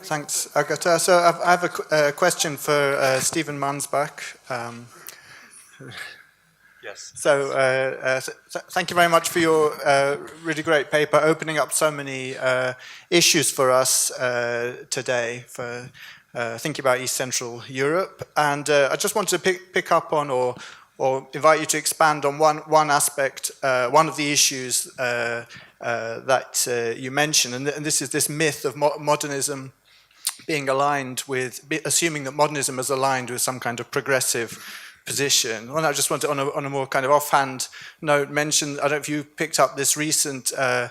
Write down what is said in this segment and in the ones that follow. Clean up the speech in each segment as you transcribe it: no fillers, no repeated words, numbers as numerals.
Thanks, Agatha. So I have a question for Stephen Mansbach. Yes. Thank you very much for your really great paper, opening up so many issues for us today for thinking about East Central Europe. And I just wanted to pick up on or invite you to expand on one aspect, one of the issues that you mentioned, and this is this myth of modernism being aligned with, assuming that modernism is aligned with some kind of progressive position. Well, I just want to, on a more kind of offhand note, mention, I don't know if you picked up this recent study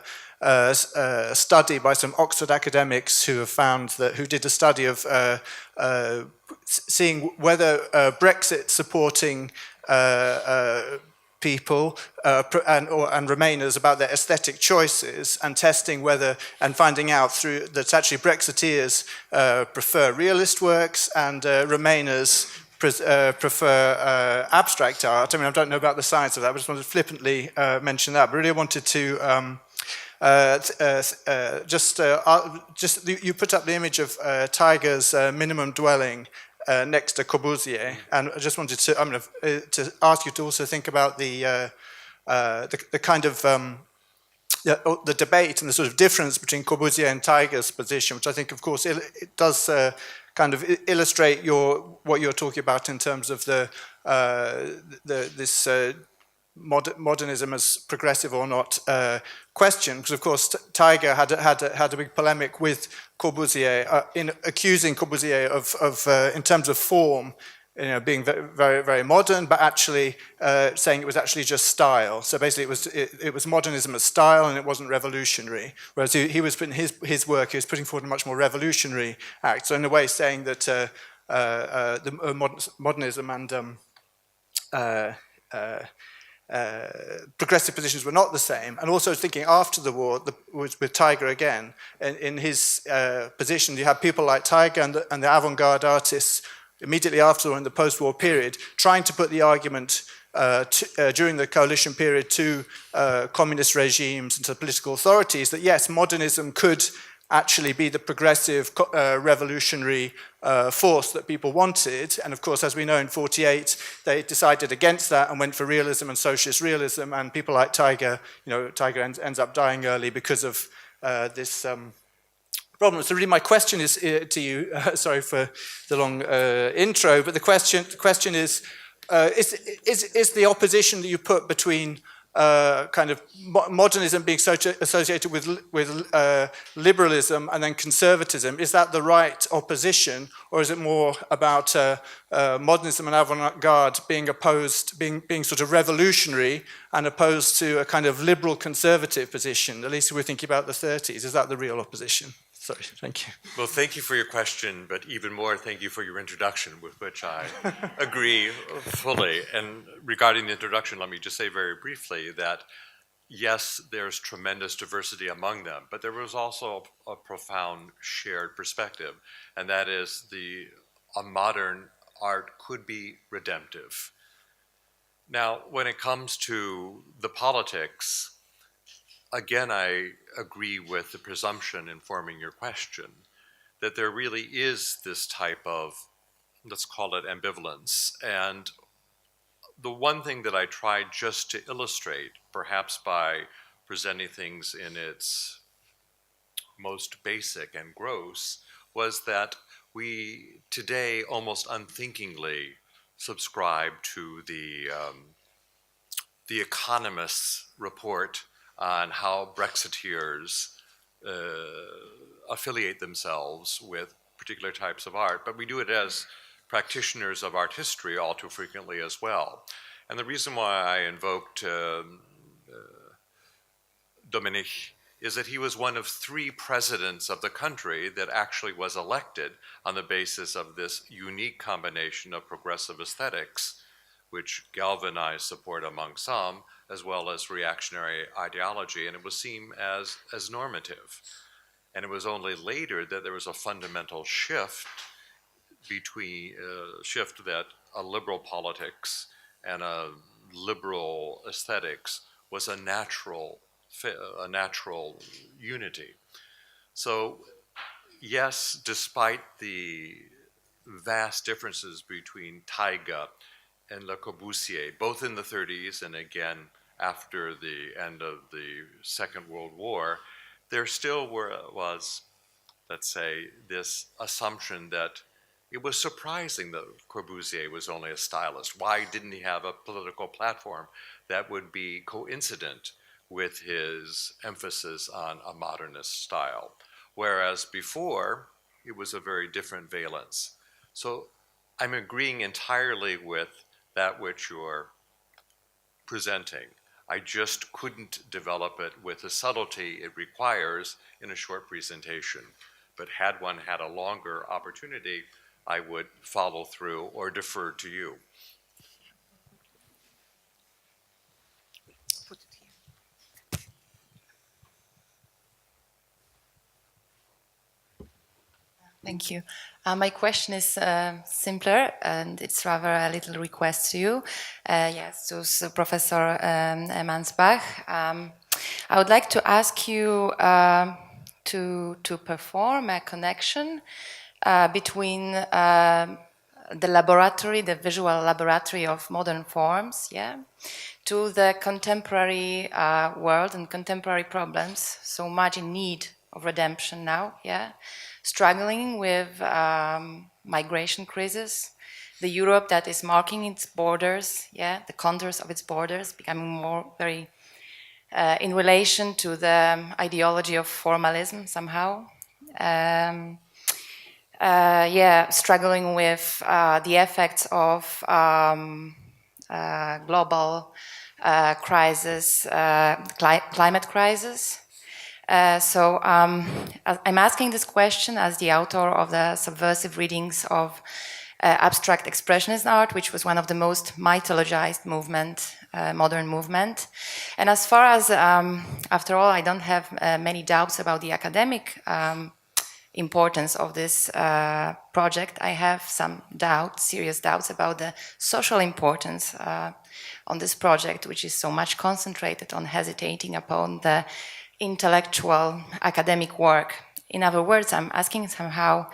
by some Oxford academics who have found that, who did a study of seeing whether Brexit supporting people and Remainers about their aesthetic choices, and testing whether, and finding out through that actually Brexiteers prefer realist works and Remainers prefer abstract art. I mean, I don't know about the science of that, but I just wanted to flippantly mention that. But really wanted to you put up the image of Tiger's minimum dwelling next to Corbusier, and I just wanted to ask you to also think about the kind of the debate and the sort of difference between Corbusier and Tiger's position, which I think, of course, it does kind of illustrate what you're talking about in terms of this modernism as progressive or not question, because of course Tiger had a big polemic with Corbusier in accusing Corbusier of in terms of form, being very, very modern, but actually saying it was actually just style. So basically it was modernism as style, and it wasn't revolutionary. Whereas he was putting his work, he was putting forward a much more revolutionary act. So in a way saying that the modernism and progressive positions were not the same, and also thinking after the war with Tiger again, in his position, you have people like Tiger and the avant-garde artists immediately after, in the post-war period, trying to put the argument during the coalition period to communist regimes and to political authorities that yes, modernism could actually be the progressive revolutionary force that people wanted. And of course, as we know, in 1948, they decided against that and went for realism and socialist realism, and people like Tiger, Tiger ends up dying early because of this problem. So really my question is to you, sorry for the long intro, but the question is the opposition that you put between kind of modernism being associated with liberalism and then conservatism, is that the right opposition, or is it more about modernism and avant-garde being opposed, being sort of revolutionary and opposed to a kind of liberal conservative position? At least if we're thinking about the 30s, is that the real opposition? Sorry, thank you. Well, thank you for your question, but even more, thank you for your introduction, with which I agree fully. And regarding the introduction, let me just say very briefly that, yes, there's tremendous diversity among them, but there was also a profound shared perspective, and that is a modern art could be redemptive. Now, when it comes to the politics, again, I agree with the presumption informing your question that there really is this type of, let's call it ambivalence. And the one thing that I tried just to illustrate, perhaps by presenting things in its most basic and gross, was that we today almost unthinkingly subscribe to the Economist's report on how Brexiteers affiliate themselves with particular types of art, but we do it as practitioners of art history all too frequently as well. And the reason why I invoked Dominique is that he was one of 3 presidents of the country that actually was elected on the basis of this unique combination of progressive aesthetics, which galvanized support among some, as well as reactionary ideology, and it was seen as normative. And it was only later that there was a fundamental shift that a liberal politics and a liberal aesthetics was a natural unity. So yes, despite the vast differences between Taiga and Le Corbusier, both in the 30s and again after the end of the Second World War, there still was, let's say, this assumption that it was surprising that Corbusier was only a stylist. Why didn't he have a political platform that would be coincident with his emphasis on a modernist style? Whereas before, it was a very different valence. So I'm agreeing entirely with that which you're presenting. I just couldn't develop it with the subtlety it requires in a short presentation. But had one had a longer opportunity, I would follow through or defer to you. Thank you. My question is simpler, and it's rather a little request to you. Yes, to Professor Mansbach. I would like to ask you to perform a connection between the laboratory, the visual laboratory of modern forms, yeah, to the contemporary world and contemporary problems, so much in need of redemption now, yeah, struggling with migration crisis, the Europe that is marking its borders, yeah, the contours of its borders, becoming more very in relation to the ideology of formalism somehow. Yeah, struggling with the effects of global crisis, climate crisis. So I'm asking this question as the author of the subversive readings of abstract expressionist art, which was one of the most mythologized modern movement. And as far as, after all, I don't have many doubts about the academic importance of this project, I have some doubts, serious doubts about the social importance on this project, which is so much concentrated on hesitating upon the intellectual academic work. In other words, I'm asking somehow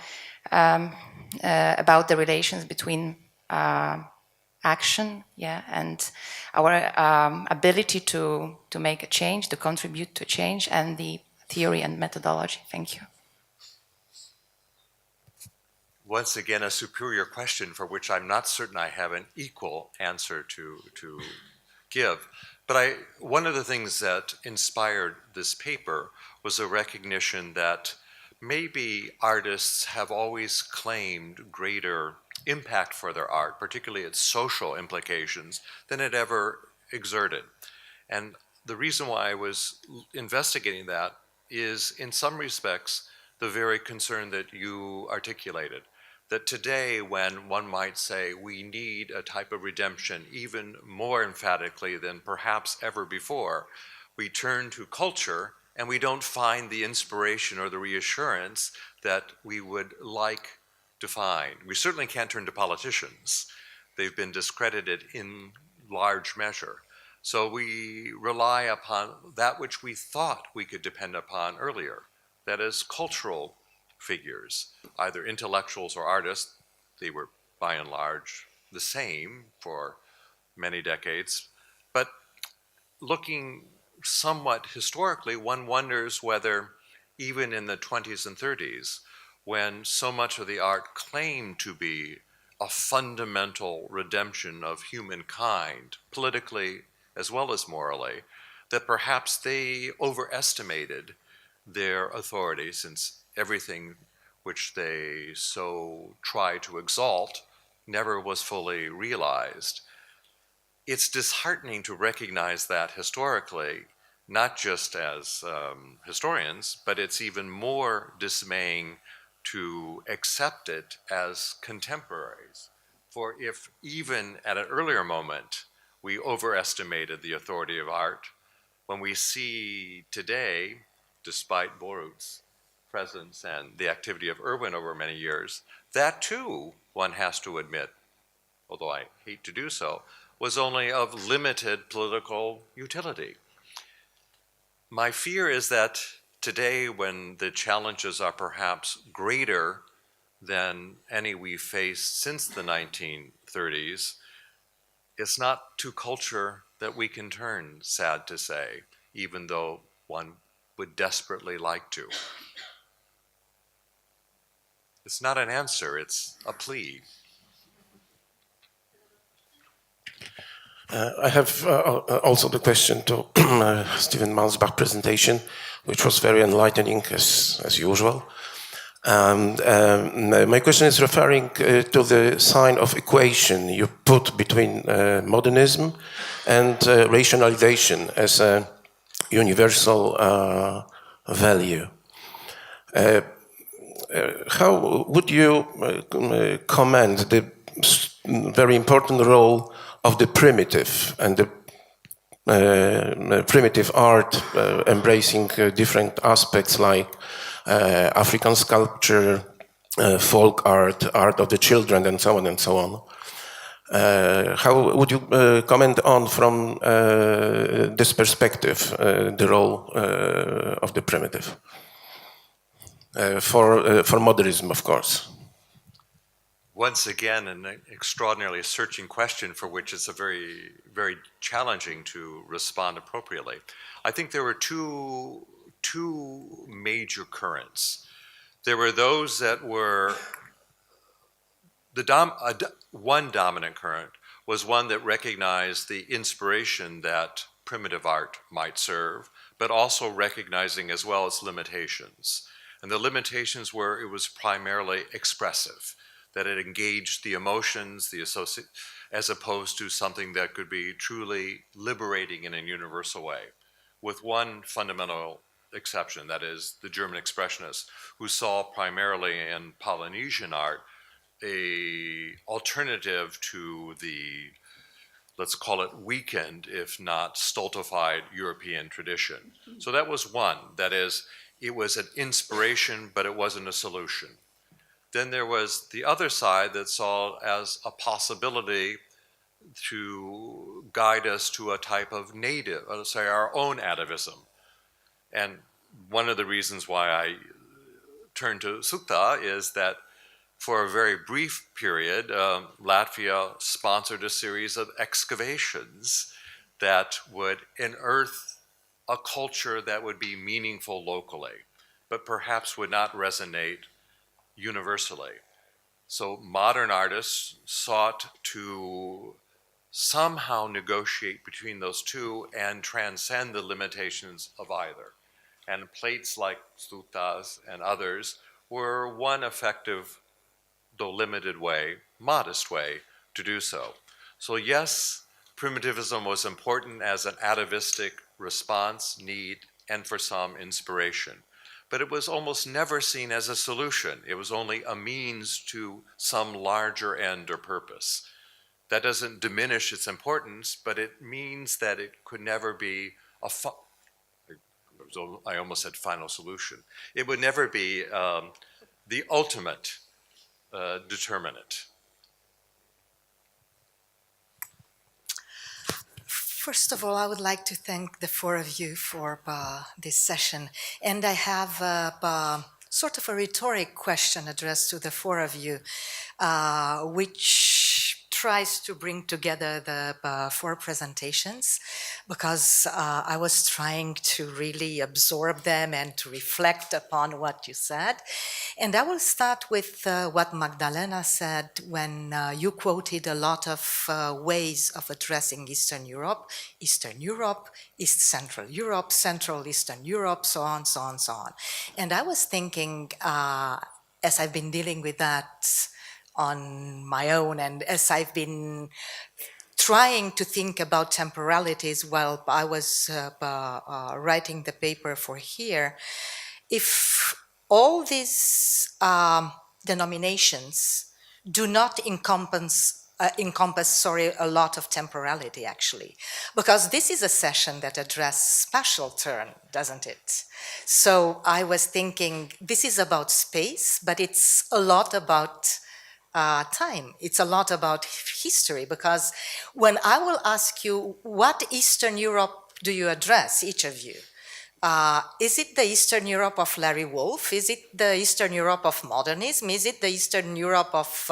about the relations between action, yeah, and our ability to make a change, to contribute to change, and the theory and methodology. Thank you. Once again, a superior question for which I'm not certain I have an equal answer to give. But one of the things that inspired this paper was a recognition that maybe artists have always claimed greater impact for their art, particularly its social implications, than it ever exerted. And the reason why I was investigating that is, in some respects, the very concern that you articulated. That today, when one might say we need a type of redemption even more emphatically than perhaps ever before, we turn to culture and we don't find the inspiration or the reassurance that we would like to find. We certainly can't turn to politicians. They've been discredited in large measure. So we rely upon that which we thought we could depend upon earlier, that is, cultural figures, either intellectuals or artists. They were by and large the same for many decades. But looking somewhat historically, one wonders whether even in the 20s and 30s, when so much of the art claimed to be a fundamental redemption of humankind, politically as well as morally, that perhaps they overestimated their authority, since everything which they so try to exalt never was fully realized. It's disheartening to recognize that historically, not just as historians, but it's even more dismaying to accept it as contemporaries. For if even at an earlier moment we overestimated the authority of art, when we see today, despite Borut's presence and the activity of Irwin over many years, that too, one has to admit, although I hate to do so, was only of limited political utility. My fear is that today, when the challenges are perhaps greater than any we faced since the 1930s, it's not to culture that we can turn, sad to say, even though one would desperately like to. It's not an answer, it's a plea. I have also the question to Steven Mansbach's presentation, which was very enlightening as usual. And my question is referring to the sign of equation you put between modernism and rationalization as a universal value. How would you comment the very important role of the primitive and the primitive art embracing different aspects like African sculpture, folk art, art of the children, and so on and so on? How would you comment on, from this perspective, the role of the primitive for modernism, of course? Once again, an extraordinarily searching question for which it's a very, very challenging to respond appropriately. I think there were two major currents. There were those that were one dominant current was one that recognized the inspiration that primitive art might serve, but also recognizing as well its limitations. And the limitations were it was primarily expressive, that it engaged the emotions, as opposed to something that could be truly liberating in a universal way, with one fundamental exception, that is the German expressionists, who saw primarily in Polynesian art a alternative to the, let's call it weakened, if not stultified, European tradition. So that was one, that is, it was an inspiration, but it wasn't a solution. Then there was the other side that saw as a possibility to guide us to a type of native, let's say our own atavism. And one of the reasons why I turned to Sukta is that for a very brief period, Latvia sponsored a series of excavations that would unearth a culture that would be meaningful locally, but perhaps would not resonate universally. So modern artists sought to somehow negotiate between those two and transcend the limitations of either. And plates like Suta's and others were one effective, though limited way, modest way to do so. So yes, primitivism was important as an atavistic response, need, and for some inspiration. But it was almost never seen as a solution. It was only a means to some larger end or purpose. That doesn't diminish its importance, but it means that it could never be I almost said final solution. It would never be the ultimate determinant. First of all, I would like to thank the four of you for this session. And I have sort of a rhetoric question addressed to the four of you, which tries to bring together the four presentations, because I was trying to really absorb them and to reflect upon what you said. And I will start with what Magdalena said when you quoted a lot of ways of addressing Eastern Europe, East Central Europe, Central Eastern Europe, so on, so on, so on. And I was thinking, as I've been dealing with that on my own, and as I've been trying to think about temporalities while I was writing the paper for here, if all these denominations do not encompass a lot of temporality, actually, because this is a session that addresses spatial turn, doesn't it? So I was thinking this is about space, but it's a lot about time. It's a lot about history, because when I will ask you what Eastern Europe do you address, each of you, Is it the Eastern Europe of Larry Wolff? Is it the Eastern Europe of modernism? Is it the Eastern Europe of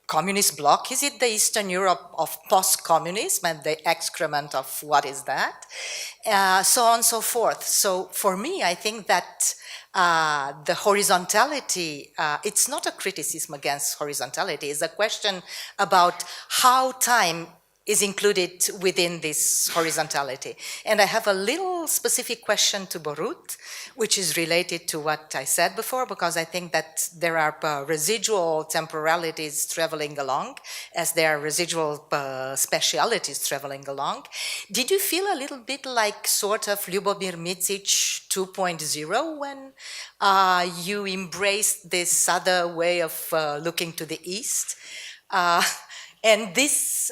communist bloc? Is it the Eastern Europe of post-communism and the excrement of what is that? So on and so forth. So for me, I think that the horizontality, it's not a criticism against horizontality, it's a question about how time is included within this horizontality. And I have a little specific question to Borut, which is related to what I said before, because I think that there are residual temporalities traveling along, as there are residual specialities traveling along. Did you feel a little bit like sort of Ljubomir Micic 2.0 when you embraced this other way of looking to the East? And this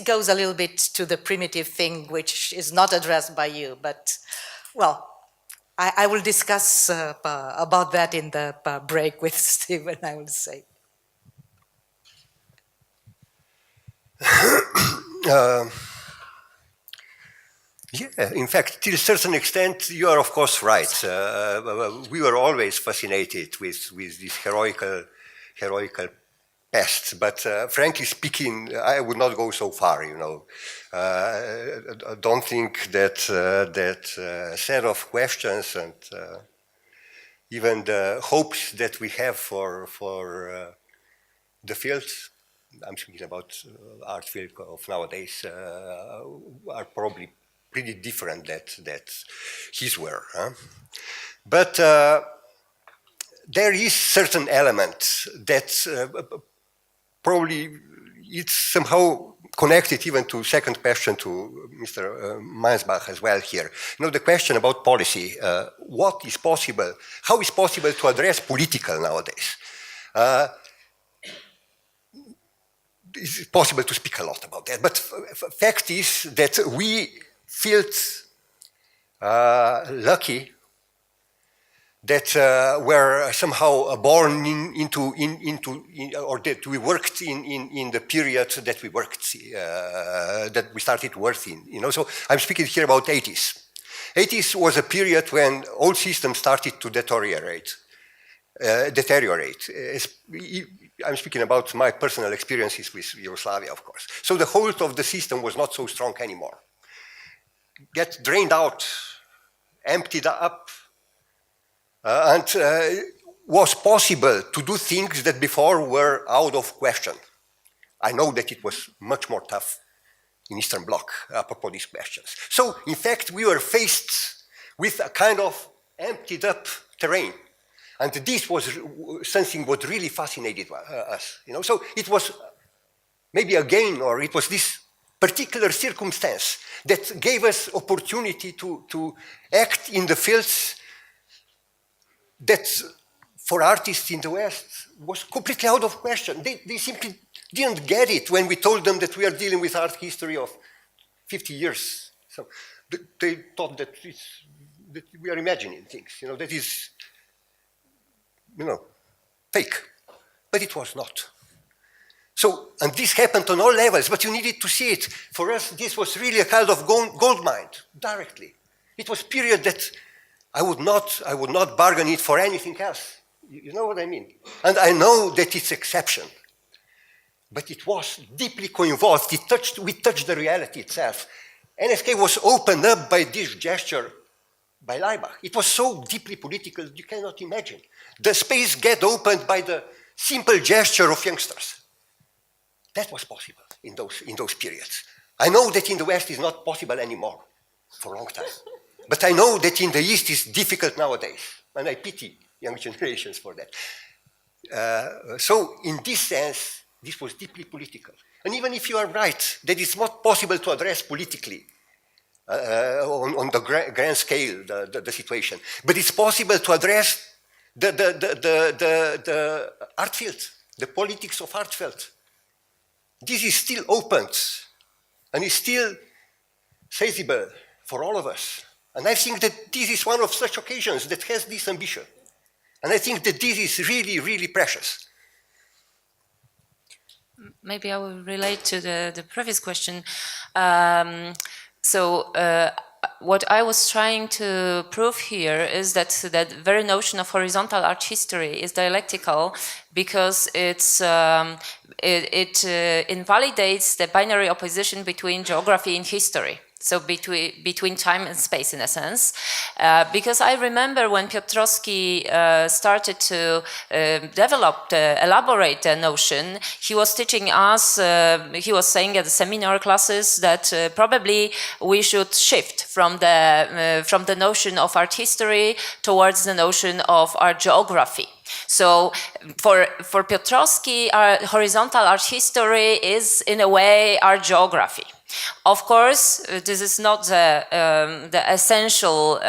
goes a little bit to the primitive thing, which is not addressed by you, but, well, I will discuss about that in the break with Stephen, I will say. Yeah, in fact, to a certain extent, you are of course right. We were always fascinated with this heroical past, but frankly speaking, I would not go so far. You know, I don't think that that set of questions and even the hopes that we have for the field. I'm speaking about art field of nowadays are probably pretty different that his were. Huh? But there is certain elements that probably it's somehow connected even to second question to Mr. Mansbach as well here. You know, the question about policy, what is possible, how is possible to address political nowadays? It's possible to speak a lot about that, but fact is that we felt lucky that were somehow born into or that we worked in the period that we worked, that we started working. You know, so I'm speaking here about 80s. 80s was a period when old systems started to deteriorate. I'm speaking about my personal experiences with Yugoslavia, of course. So the whole of the system was not so strong anymore. Get drained out, emptied up, and was possible to do things that before were out of question. I know that it was much more tough in Eastern Bloc, apropos these questions. So, in fact, we were faced with a kind of emptied up terrain. And this was something what really fascinated us. You know? So it was maybe again, or it was this particular circumstance that gave us opportunity to act in the fields that for artists in the West was completely out of question. They simply didn't get it when we told them that we are dealing with art history of 50 years. So they thought that we are imagining things, you know, that is, you know, fake. But it was not. So, and this happened on all levels, but you needed to see it. For us, this was really a kind of gold mine, directly. It was a period that I would not bargain it for anything else. You know what I mean? And I know that it's exception, but it was deeply co-involved. We touched the reality itself. NSK was opened up by this gesture by Leibach. It was so deeply political, you cannot imagine. The space get opened by the simple gesture of youngsters. That was possible in those periods. I know that in the West it's not possible anymore for a long time. But I know that in the East it's difficult nowadays. And I pity young generations for that. So in this sense, this was deeply political. And even if you are right, that it's not possible to address politically on the grand scale the situation, but it's possible to address the art field, the politics of art field. This is still open and is still feasible for all of us. And I think that this is one of such occasions that has this ambition. And I think that this is really, really precious. Maybe I will relate to the previous question. what I was trying to prove here is that that very notion of horizontal art history is dialectical because it invalidates the binary opposition between geography and history. So between time and space, in a sense, because I remember when Piotrowski started to elaborate the notion, he was teaching us, he was saying at the seminar classes that probably we should shift from the notion of art history towards the notion of art geography. So for Piotrowski, horizontal art history is in a way art geography. Of course, this is not the essential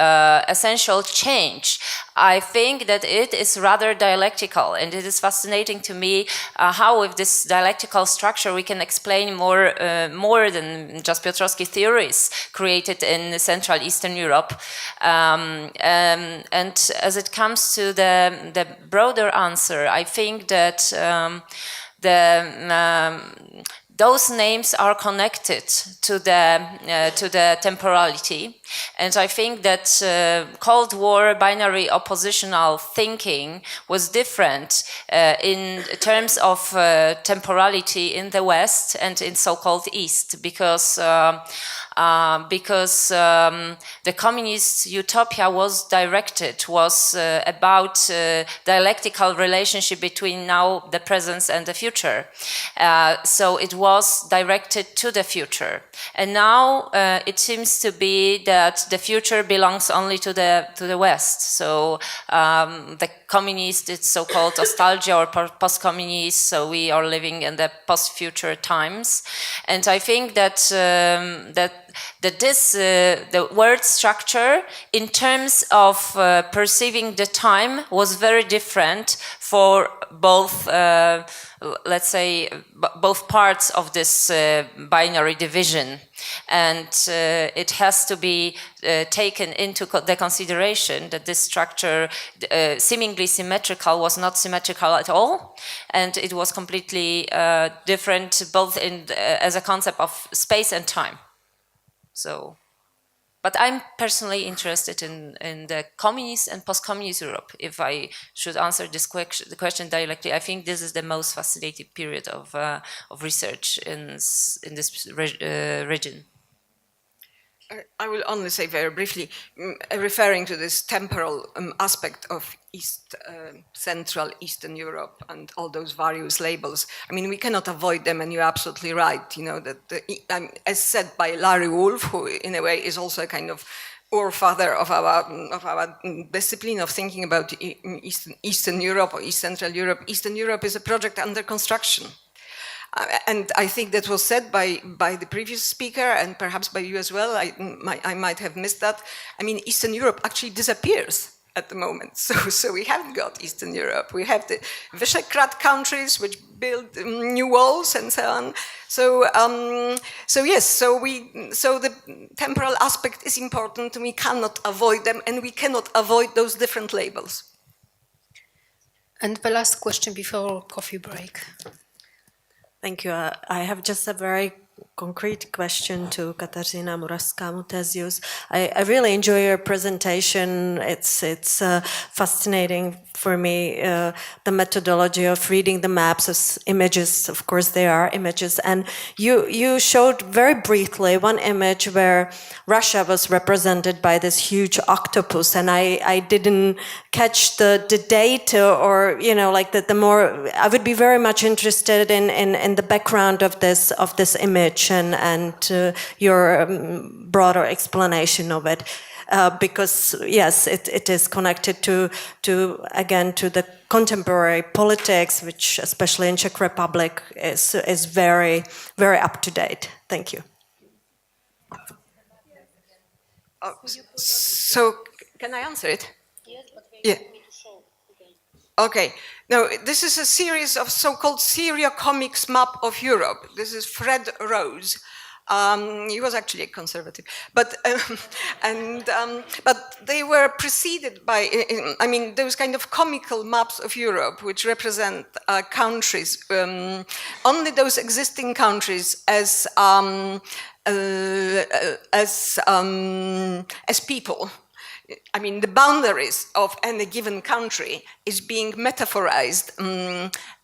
change. I think that it is rather dialectical, and it is fascinating to me how with this dialectical structure we can explain more than just Piotrowski theories created in Central Eastern Europe. And as it comes to the broader answer, I think that those names are connected to the temporality, and I think that Cold War binary oppositional thinking was different in terms of temporality in the West and in so-called East, because the communist utopia was about dialectical relationship between now, the present, and the future. So it was directed to the future, and now it seems to be that the future belongs only to the West. So the communist, it's so-called nostalgia or post-communist. So we are living in the post-future times, and I think that the word structure in terms of perceiving the time was very different for both, let's say, both parts of this binary division. And it has to be taken into the consideration that this structure, seemingly symmetrical, was not symmetrical at all, and it was completely different both as a concept of space and time. So, but I'm personally interested in the communist and post-communist Europe. If I should answer the question directly, I think this is the most fascinating period of research in this region. I will only say very briefly, referring to this temporal aspect of Central Eastern Europe and all those various labels. I mean, we cannot avoid them, and you're absolutely right. You know that, as said by Larry Wolff, who in a way is also a kind of father of our discipline of thinking about Eastern Europe or East Central Europe. Eastern Europe is a project under construction. And I think that was said by the previous speaker, and perhaps by you as well. I might have missed that. I mean, Eastern Europe actually disappears at the moment. So we haven't got Eastern Europe. We have the Visegrad countries which build new walls and so on. So the temporal aspect is important. We cannot avoid them, and we cannot avoid those different labels. And the last question before coffee break. Thank you. I have just a very concrete question to Katarzyna Murawska-Mutesius. I really enjoy your presentation. It's fascinating for me, the methodology of reading the maps as images. Of course, they are images. And you showed very briefly one image where Russia was represented by this huge octopus, and I didn't catch the date or, you know, like the more. I would be very much interested in the background of this image and your broader explanation of it. Because yes, it is connected to the contemporary politics, which especially in Czech Republic is very, very up to date. Thank you. So can I answer it? Yes, but yeah. Okay. Now, this is a series of so-called Syria comics map of Europe. This is Fred Rose. He was actually a conservative, but they were preceded by, I mean, those kind of comical maps of Europe, which represent countries, only those existing countries as as people. I mean, the boundaries of any given country is being metaphorized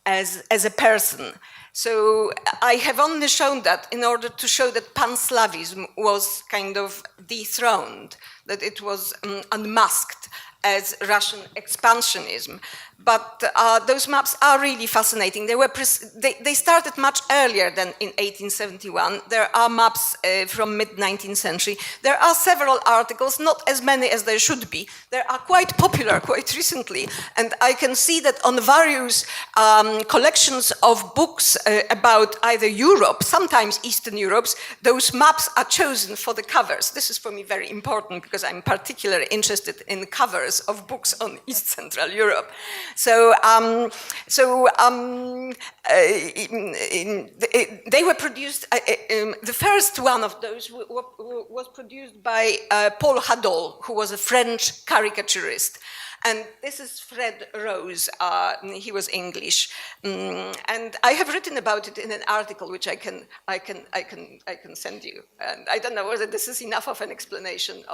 as a person. So I have only shown that in order to show that Pan-Slavism was kind of dethroned, that it was unmasked as Russian expansionism. But those maps are really fascinating. They started much earlier than in 1871. There are maps from mid-19th century. There are several articles, not as many as there should be. They are quite popular quite recently. And I can see that on various collections of books about either Europe, sometimes Eastern Europe, those maps are chosen for the covers. This is for me very important because I'm particularly interested in covers of books on East Central Europe. So they were produced, the first one of those was produced by Paul Hadol, who was a French caricaturist. And this is Fred Rose, he was English. And I have written about it in an article which I can send you. And I don't know whether this is enough of an explanation.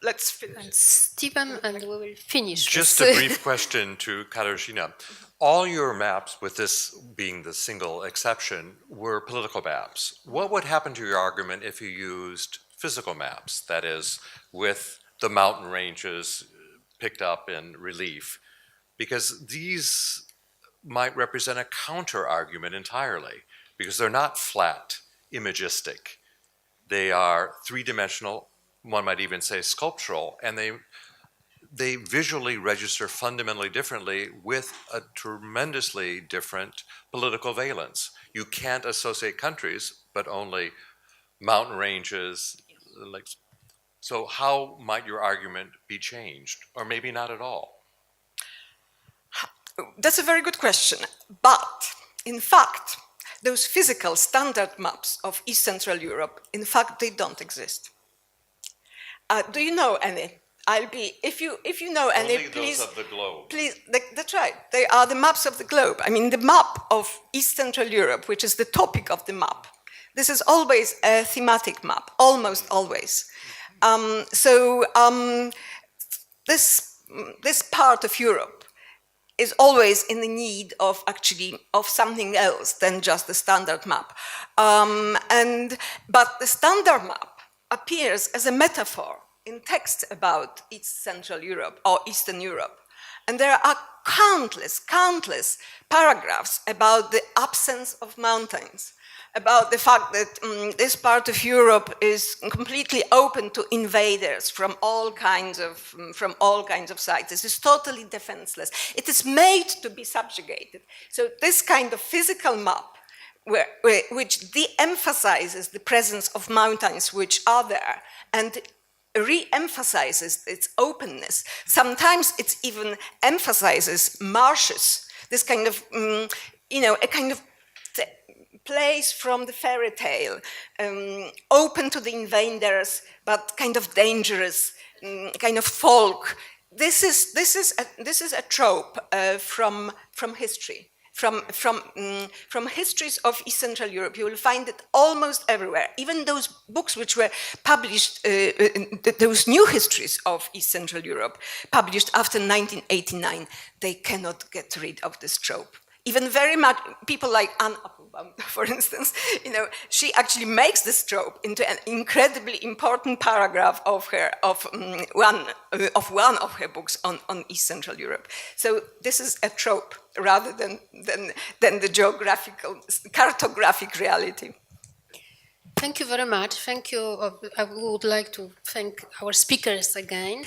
Let's finish. And Stephen, and we will finish. Just a brief question to Katarzyna. All your maps, with this being the single exception, were political maps. What would happen to your argument if you used physical maps, that is, with the mountain ranges picked up in relief? Because these might represent a counter-argument entirely, because they're not flat, imagistic. They are three-dimensional, one might even say sculptural, and they visually register fundamentally differently with a tremendously different political valence. You can't associate countries, but only mountain ranges. So how might your argument be changed, or maybe not at all? That's a very good question. But, in fact, those physical standard maps of East Central Europe, in fact, they don't exist. Do you know any? If you know any, only please. Those of the globe. Please, that's right. They are the maps of the globe. I mean, the map of East Central Europe, which is the topic of the map, this is always a thematic map, almost always. This part of Europe is always in the need of something else than just the standard map. But the standard map appears as a metaphor in texts about East Central Europe or Eastern Europe. And there are countless paragraphs about the absence of mountains, about the fact that this part of Europe is completely open to invaders from all kinds of sites. This is totally defenseless. It is made to be subjugated. So this kind of physical map, which de-emphasizes the presence of mountains which are there and re-emphasizes its openness. Sometimes it even emphasizes marshes, this kind of, a kind of place from the fairy tale, open to the invaders, but kind of dangerous, kind of folk. This is a trope from history. From histories of East Central Europe, you will find it almost everywhere. Even those books which were published, those new histories of East Central Europe, published after 1989, they cannot get rid of this trope. Even very much people like Anne Applebaum, for instance, she actually makes this trope into an incredibly important paragraph of one of her books on East Central Europe. So this is a trope rather than the cartographic reality. Thank you very much. Thank you. I would like to thank our speakers again.